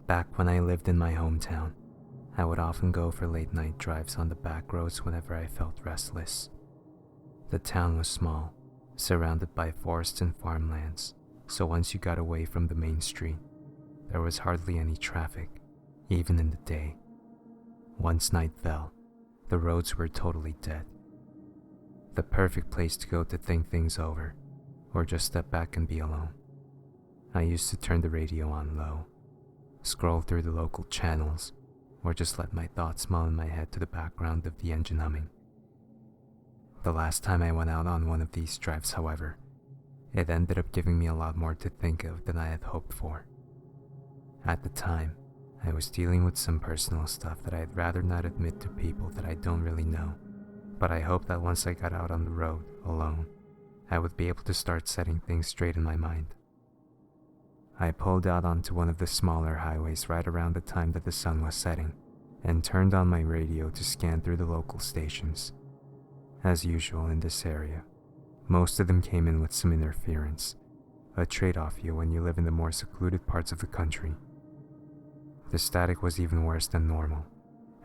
Back when I lived in my hometown, I would often go for late night drives on the back roads whenever I felt restless. The town was small, surrounded by forests and farmlands, so once you got away from the main street, there was hardly any traffic, even in the day. Once night fell, the roads were totally dead. The perfect place to go to think things over, or just step back and be alone. I used to turn the radio on low, scroll through the local channels, or just let my thoughts mull in my head to the background of the engine humming. The last time I went out on one of these drives, however, it ended up giving me a lot more to think of than I had hoped for. At the time, I was dealing with some personal stuff that I'd rather not admit to people that I don't really know, but I hoped that once I got out on the road, alone, I would be able to start setting things straight in my mind. I pulled out onto one of the smaller highways right around the time that the sun was setting, and turned on my radio to scan through the local stations. As usual in this area, most of them came in with some interference, a trade-off when you live in the more secluded parts of the country. The static was even worse than normal,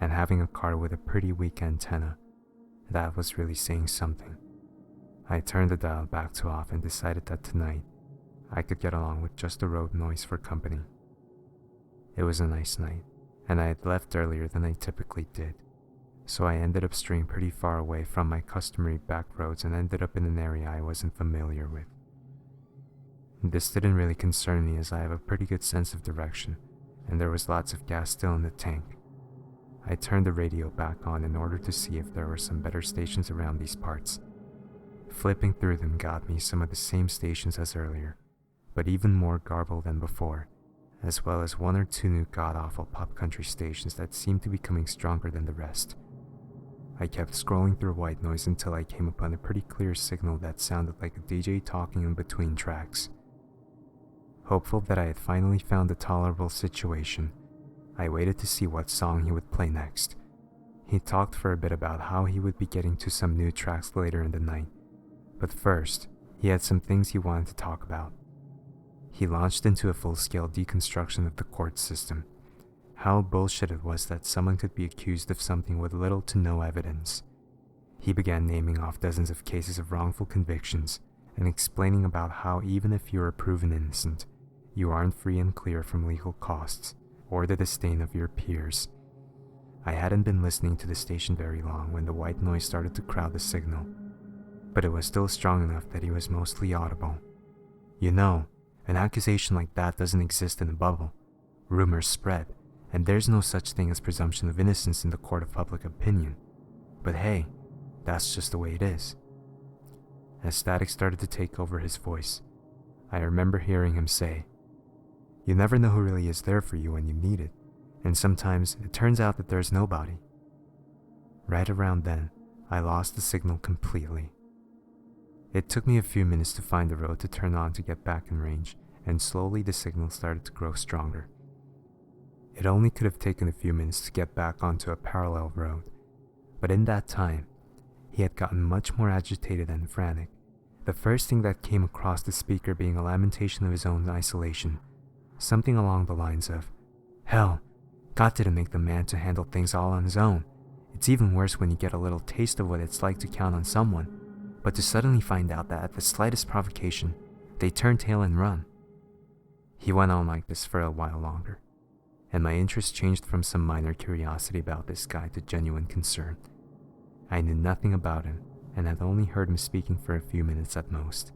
and having a car with a pretty weak antenna, that was really saying something. I turned the dial back to off and decided that tonight, I could get along with just the road noise for company. It was a nice night, and I had left earlier than I typically did, so I ended up straying pretty far away from my customary back roads and ended up in an area I wasn't familiar with. This didn't really concern me as I have a pretty good sense of direction, and there was lots of gas still in the tank. I turned the radio back on in order to see if there were some better stations around these parts. Flipping through them got me some of the same stations as earlier, but even more garbled than before, as well as one or two new god-awful pop country stations that seemed to be coming stronger than the rest. I kept scrolling through white noise until I came upon a pretty clear signal that sounded like a DJ talking in between tracks. Hopeful that I had finally found a tolerable situation, I waited to see what song he would play next. He talked for a bit about how he would be getting to some new tracks later in the night, but first, he had some things he wanted to talk about. He launched into a full-scale deconstruction of the court system, how bullshit it was that someone could be accused of something with little to no evidence. He began naming off dozens of cases of wrongful convictions and explaining about how even if you are proven innocent, you aren't free and clear from legal costs or the disdain of your peers. I hadn't been listening to the station very long when the white noise started to crowd the signal, but it was still strong enough that he was mostly audible. You know, an accusation like that doesn't exist in a bubble. Rumors spread, and there's no such thing as presumption of innocence in the court of public opinion. But hey, that's just the way it is. As static started to take over his voice, I remember hearing him say, "You never know who really is there for you when you need it, and sometimes it turns out that there's nobody." Right around then, I lost the signal completely. It took me a few minutes to find the road to turn on to get back in range, and slowly the signal started to grow stronger. It only could have taken a few minutes to get back onto a parallel road, but in that time, he had gotten much more agitated and frantic, the first thing that came across the speaker being a lamentation of his own isolation, something along the lines of, "Hell, God didn't make the man to handle things all on his own. It's even worse when you get a little taste of what it's like to count on someone, but to suddenly find out that at the slightest provocation, they turn tail and run." He went on like this for a while longer, and my interest changed from some minor curiosity about this guy to genuine concern. I knew nothing about him, and had only heard him speaking for a few minutes at most.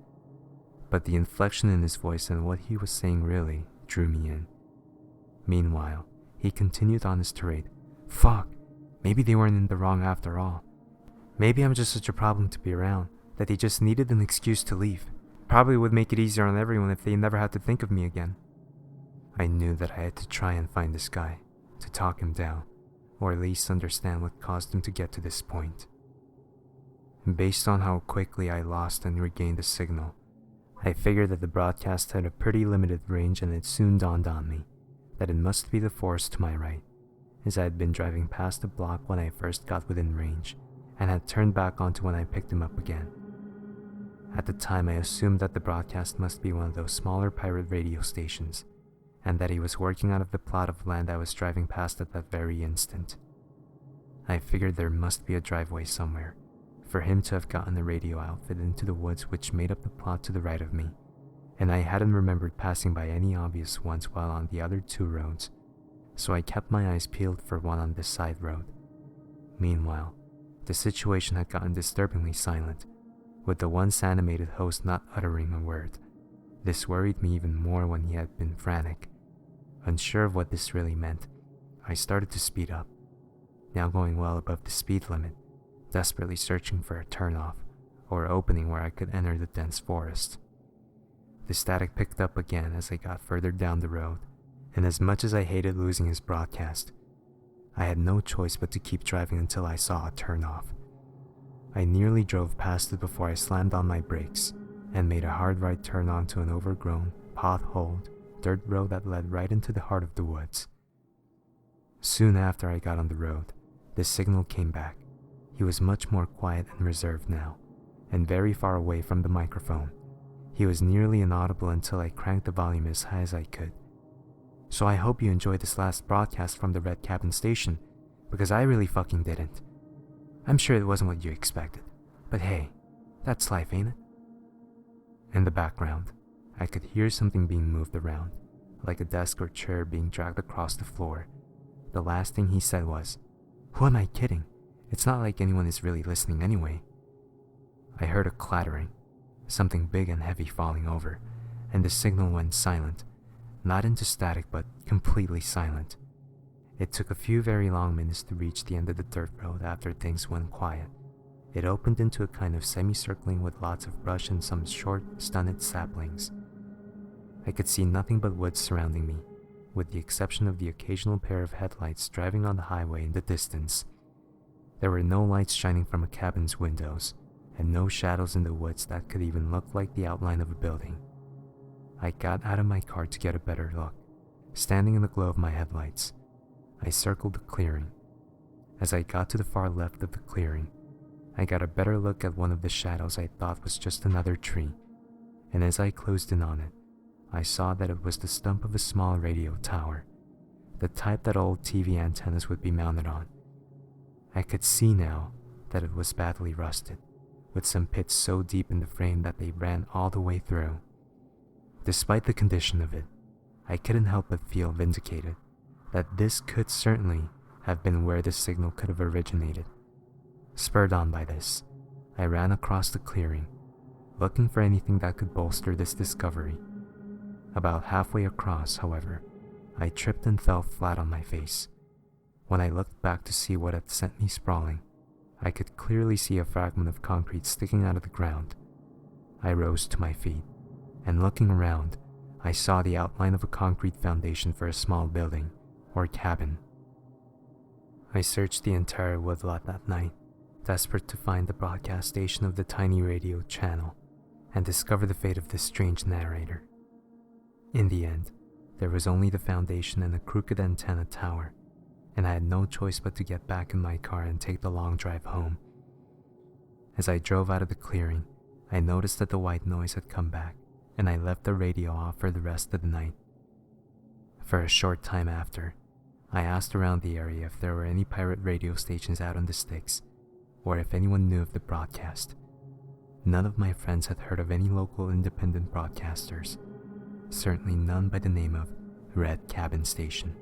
But the inflection in his voice and what he was saying really drew me in. Meanwhile, he continued on his tirade. "Fuck, maybe they weren't in the wrong after all. Maybe I'm just such a problem to be around, that they just needed an excuse to leave. Probably would make it easier on everyone if they never had to think of me again." I knew that I had to try and find this guy, to talk him down, or at least understand what caused him to get to this point. Based on how quickly I lost and regained the signal, I figured that the broadcast had a pretty limited range, and it soon dawned on me that it must be the forest to my right, as I had been driving past the block when I first got within range, and had turned back onto when I picked him up again. At the time, I assumed that the broadcast must be one of those smaller pirate radio stations, and that he was working out of the plot of land I was driving past at that very instant. I figured there must be a driveway somewhere for him to have gotten the radio outfit into the woods which made up the plot to the right of me, and I hadn't remembered passing by any obvious ones while on the other two roads, so I kept my eyes peeled for one on this side road. Meanwhile, the situation had gotten disturbingly silent, with the once animated host not uttering a word. This worried me even more when he had been frantic. Unsure of what this really meant, I started to speed up, now going well above the speed limit, desperately searching for a turnoff or opening where I could enter the dense forest. The static picked up again as I got further down the road, and as much as I hated losing his broadcast, I had no choice but to keep driving until I saw a turnoff. I nearly drove past it before I slammed on my brakes and made a hard right turn onto an overgrown, potholed, dirt road that led right into the heart of the woods. Soon after I got on the road, the signal came back. He was much more quiet and reserved now, and very far away from the microphone. He was nearly inaudible until I cranked the volume as high as I could. "So I hope you enjoyed this last broadcast from the Red Cabin Station, because I really fucking didn't. I'm sure it wasn't what you expected, but hey, that's life, ain't it?" In the background, I could hear something being moved around, like a desk or chair being dragged across the floor. The last thing he said was, "Who am I kidding? It's not like anyone is really listening anyway." I heard a clattering, something big and heavy falling over, and the signal went silent, not into static but completely silent. It took a few very long minutes to reach the end of the dirt road after things went quiet. It opened into a kind of semicircling with lots of brush and some short, stunted saplings. I could see nothing but woods surrounding me, with the exception of the occasional pair of headlights driving on the highway in the distance. There were no lights shining from a cabin's windows, and no shadows in the woods that could even look like the outline of a building. I got out of my car to get a better look. Standing in the glow of my headlights, I circled the clearing. As I got to the far left of the clearing, I got a better look at one of the shadows I thought was just another tree, and as I closed in on it, I saw that it was the stump of a small radio tower, the type that old TV antennas would be mounted on. I could see now that it was badly rusted, with some pits so deep in the frame that they ran all the way through. Despite the condition of it, I couldn't help but feel vindicated that this could certainly have been where the signal could have originated. Spurred on by this, I ran across the clearing, looking for anything that could bolster this discovery. About halfway across, however, I tripped and fell flat on my face. When I looked back to see what had sent me sprawling, I could clearly see a fragment of concrete sticking out of the ground. I rose to my feet, and looking around, I saw the outline of a concrete foundation for a small building, or cabin. I searched the entire woodlot that night, desperate to find the broadcast station of the tiny radio channel, and discover the fate of this strange narrator. In the end, there was only the foundation and a crooked antenna tower, and I had no choice but to get back in my car and take the long drive home. As I drove out of the clearing, I noticed that the white noise had come back, and I left the radio off for the rest of the night. For a short time after, I asked around the area if there were any pirate radio stations out on the sticks, or if anyone knew of the broadcast. None of my friends had heard of any local independent broadcasters, certainly none by the name of Red Cabin Station.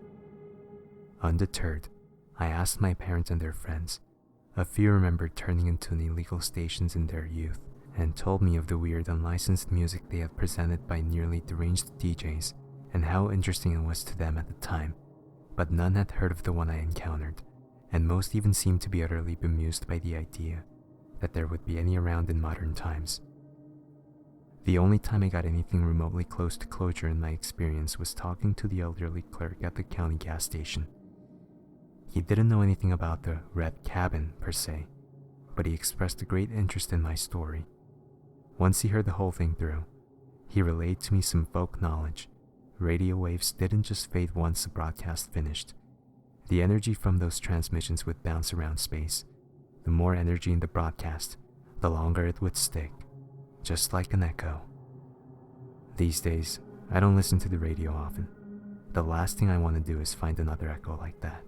Undeterred, I asked my parents and their friends. A few remembered turning into illegal stations in their youth, and told me of the weird unlicensed music they had presented by nearly deranged DJs, and how interesting it was to them at the time, but none had heard of the one I encountered, and most even seemed to be utterly bemused by the idea that there would be any around in modern times. The only time I got anything remotely close to closure in my experience was talking to the elderly clerk at the county gas station. He didn't know anything about the Red Cabin per se, but he expressed a great interest in my story. Once he heard the whole thing through, he relayed to me some folk knowledge. Radio waves didn't just fade once the broadcast finished. The energy from those transmissions would bounce around space. The more energy in the broadcast, the longer it would stick, just like an echo. These days, I don't listen to the radio often, The last thing I want to do is find another echo like that.